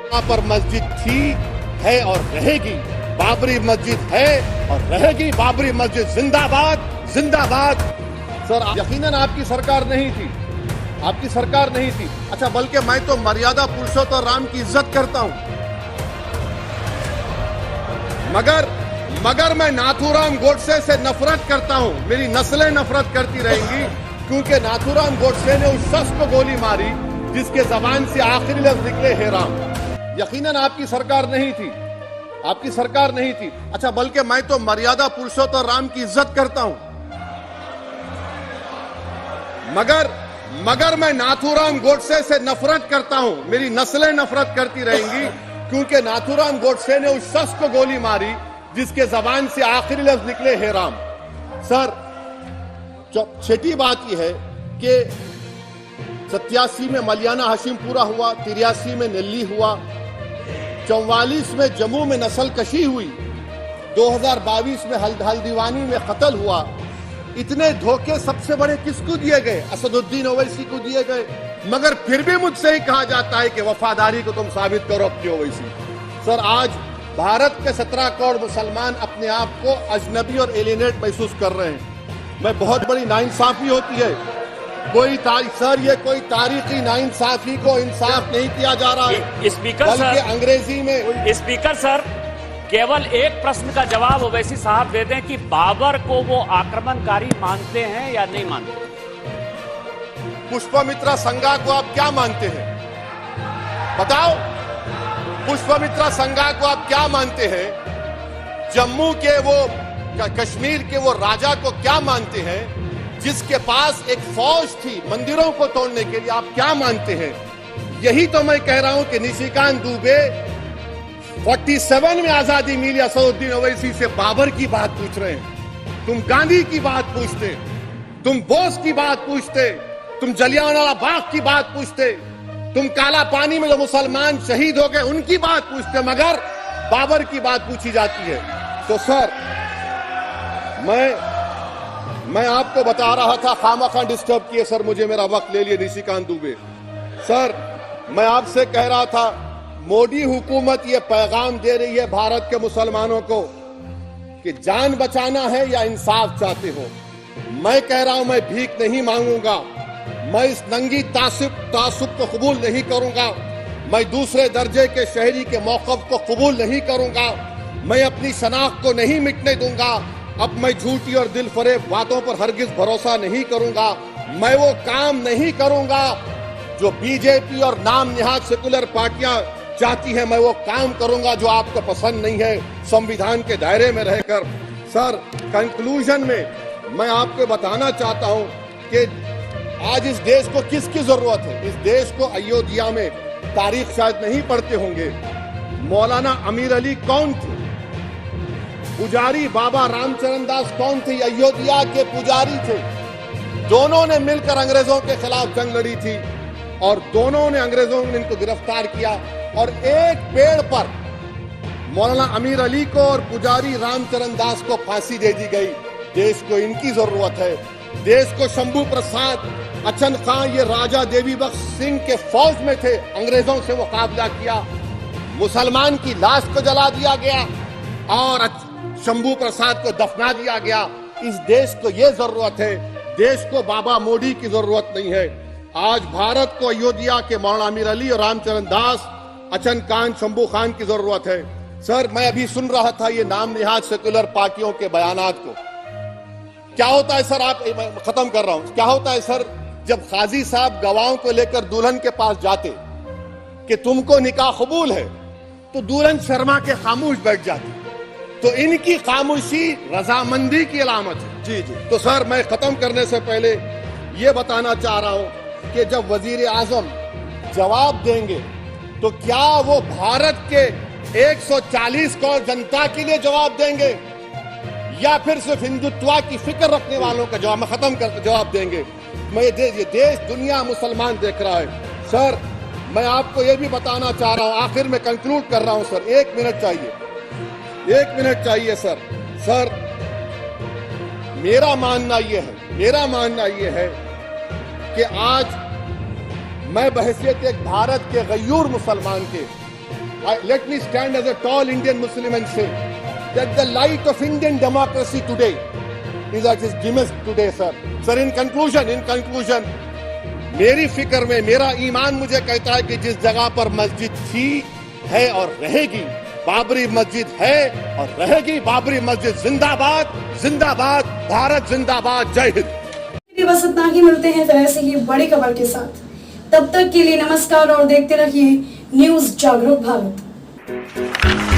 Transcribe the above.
यहाँ पर मस्जिद थी, है और रहेगी। बाबरी मस्जिद है और रहेगी। बाबरी मस्जिद जिंदाबाद, जिंदाबाद। सर यकीनन आपकी सरकार नहीं थी, आपकी सरकार नहीं थी। अच्छा, बल्कि मैं तो मर्यादा पुरुषोत्तम राम की इज्जत करता हूं, मगर मैं नाथूराम गोडसे से नफरत करता हूं। मेरी नस्लें नफरत करती रहेंगी, क्योंकि नाथूराम गोडसे ने उस शख्स को गोली मारी जिसके जबान से आखिरी लफ्ज निकले हे राम। यकीनन आपकी सरकार नहीं थी, आपकी सरकार नहीं थी। अच्छा, बल्कि मैं तो मर्यादा पुरुषोत्तम राम की इज्जत करता हूं, मगर मैं नाथूराम गोडसे से नफरत करता हूं। मेरी नस्लें नफरत करती रहेंगी, क्योंकि नाथूराम गोडसे ने उस शख्स को गोली मारी जिसके जबान से आखिरी लफ्ज निकले हे राम। सर, छठी बात यह है कि 87 में मलियाना हशीमपुरा हुआ, 83 में नेल्ली हुआ, 44 में जम्मू में नस्ल कशी हुई, 2022 में हल्दीवानी में कत्ल हुआ। इतने धोखे सबसे बड़े किसको दिए गए? असदुद्दीन ओवैसी को दिए गए। मगर फिर भी मुझसे ही कहा जाता है कि वफादारी को तुम साबित करो अपनी ओवैसी। सर, आज भारत के 17 करोड़ मुसलमान अपने आप को अजनबी और एलियनेट महसूस कर रहे हैं। मैं बहुत बड़ी नाइंसाफी होती है। सर, ये कोई तारीखी नाइंसाफी को इंसाफ नहीं किया जा रहा है। स्पीकर बल्कि सर, अंग्रेजी में स्पीकर सर, केवल एक प्रश्न का जवाब ओवैसी साहब दे दें कि बाबर को वो आक्रमणकारी मानते हैं या नहीं मानते? पुष्पमित्रा संघा को आप क्या मानते हैं? बताओ, पुष्पमित्रा संघा को आप क्या मानते हैं? जम्मू के वो, कश्मीर के वो राजा को क्या मानते हैं जिसके पास एक फौज थी मंदिरों को तोड़ने के लिए? आप क्या मानते हैं? यही तो मैं कह रहा हूं कि निशिकांत दुबे 47 में आजादी मिली, असदुद्दीन ओवैसी से बाबर की बात पूछ रहे हैं। तुम गांधी की बात पूछते, तुम बोस की बात पूछते, तुम जलियांवाला बाग की बात पूछते, तुम काला पानी में जो मुसलमान शहीद हो गए उनकी बात पूछते, मगर बाबर की बात पूछी जाती है। तो सर, मैं आपको बता रहा था, खामखा डिस्टर्ब किए सर, मुझे मेरा वक्त ले लिए निशिकांत दुबे। सर, मैं आपसे कह रहा था, मोदी हुकूमत ये पैगाम दे रही है भारत के मुसलमानों को कि जान बचाना है या इंसाफ चाहते हो। मैं कह रहा हूं, मैं भीख नहीं मांगूंगा, मैं इस नंगी तासुब को कबूल नहीं करूंगा, मैं दूसरे दर्जे के शहरी के मौक़िफ़ को कबूल नहीं करूंगा, मैं अपनी शनाख्त को नहीं मिटने दूंगा। अब मैं झूठी और दिल फरेब बातों पर हरगिज भरोसा नहीं करूंगा। मैं वो काम नहीं करूंगा जो बीजेपी और नाम निहाद सेकुलर पार्टियां चाहती है। मैं वो काम करूंगा जो आपको पसंद नहीं है, संविधान के दायरे में रहकर। सर, कंक्लूजन में मैं आपको बताना चाहता हूं कि आज इस देश को किसकी जरूरत है? इस देश को अयोध्या में, तारीख शायद नहीं पढ़ते होंगे, मौलाना अमीर अली कौन थे? पुजारी बाबा रामचरण दास कौन थे? अयोध्या के पुजारी थे। दोनों ने मिलकर अंग्रेजों के खिलाफ जंग लड़ी थी और दोनों ने, अंग्रेजों ने इनको गिरफ्तार किया और एक पेड़ पर मौलाना अमीर अली को और पुजारी रामचरण दास को फांसी दे दी गई। देश को इनकी जरूरत है। देश को शंभू प्रसाद, अचन खां, ये राजा देवी बख्श सिंह के फौज में थे, अंग्रेजों से मुकाबला किया, मुसलमान की लाश को जला दिया गया और शंभू प्रसाद को दफना दिया गया। इस देश को ये जरूरत है, देश को बाबा मोदी की जरूरत नहीं है। आज भारत को अयोध्या के मौलाना अमीर अली और रामचरण दास, अचन खान, शंभू खान की जरूरत है। सर, मैं अभी सुन रहा था ये नाम निहाद सेकुलर पार्टियों के बयानात को। क्या होता है सर, आप, खत्म कर रहा हूं, क्या होता है सर, जब काजी साहब गवाहों को लेकर दुल्हन के पास जाते कि तुमको निकाह कबूल है, तो दुल्हन शर्मा के खामोश बैठ जाती। तो इनकी खामोशी रजामंदी की अलामत है। जी जी। तो सर, मैं खत्म करने से पहले ये बताना चाह रहा हूं कि जब वजीर आजम जवाब देंगे तो क्या वो भारत के 140 करोड़ जनता के लिए जवाब देंगे या फिर सिर्फ हिंदुत्व की फिक्र रखने वालों का जवाब? मैं खत्म कर जवाब देंगे। मैं ये देश, दुनिया, मुसलमान देख रहा है। सर, मैं आपको ये भी बताना चाह रहा हूं, आखिर में कंक्लूड कर रहा हूं सर, 1 मिनट चाहिए, 1 मिनट चाहिए सर। सर, मेरा मानना यह है कि आज मैं बहैसियत एक भारत के गयूर मुसलमान के let me stand as a tall Indian Muslim and say that the light of Indian democracy today is at its dimmest today, sir. Sir, in conclusion, मेरी फिक्र में मेरा ईमान मुझे कहता है कि जिस जगह पर मस्जिद थी, है और रहेगी, बाबरी मस्जिद है और रहेगी, बाबरी मस्जिद जिंदाबाद, जिंदाबाद, भारत जिंदाबाद, जय हिंद। बस इतना ही, मिलते हैं फिर ऐसे ही बड़ी खबर के साथ। तब तक के लिए नमस्कार और देखते रहिए न्यूज़ जागरूक भारत।